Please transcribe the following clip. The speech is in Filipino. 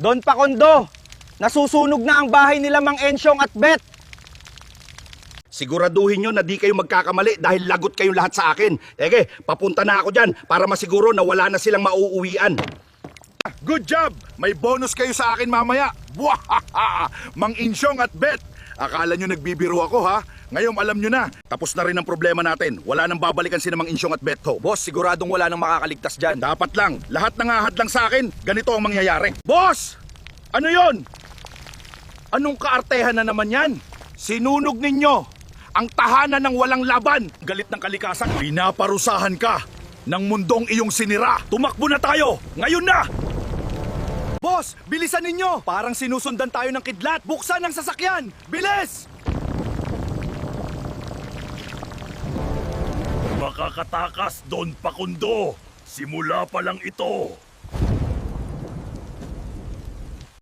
Don Pakondo, nasusunog na ang bahay nila Mang Ensyong at Bet. Siguraduhin nyo na di kayo magkakamali dahil lagot kayo lahat sa akin. Ege, papunta na ako dyan para masiguro na wala na silang mauuwian. Good job! May bonus kayo sa akin mamaya. Buwahaha! Mang Ensyong at Bet! Akala nyo nagbibiro ako ha? Ngayon alam nyo na. Tapos na rin ang problema natin. Wala nang babalikan si Mang Ensyong at Bet ho. Boss, siguradong wala nang makakaligtas dyan. Dapat lang. Lahat nangahad lang sa akin. Ganito ang mangyayari. Boss! Ano yon? Anong kaartehan na naman yan? Sinunog ninyo ang tahanan ng walang laban. Galit ng kalikasan. Pinaparusahan ka ng mundong iyong sinira. Tumakbo na tayo! Ngayon na! Boss, bilisan ninyo! Parang sinusundan tayo ng kidlat. Buksan ang sasakyan! Bilis! Makakatakas, Don Pakundo. Simula pa lang ito.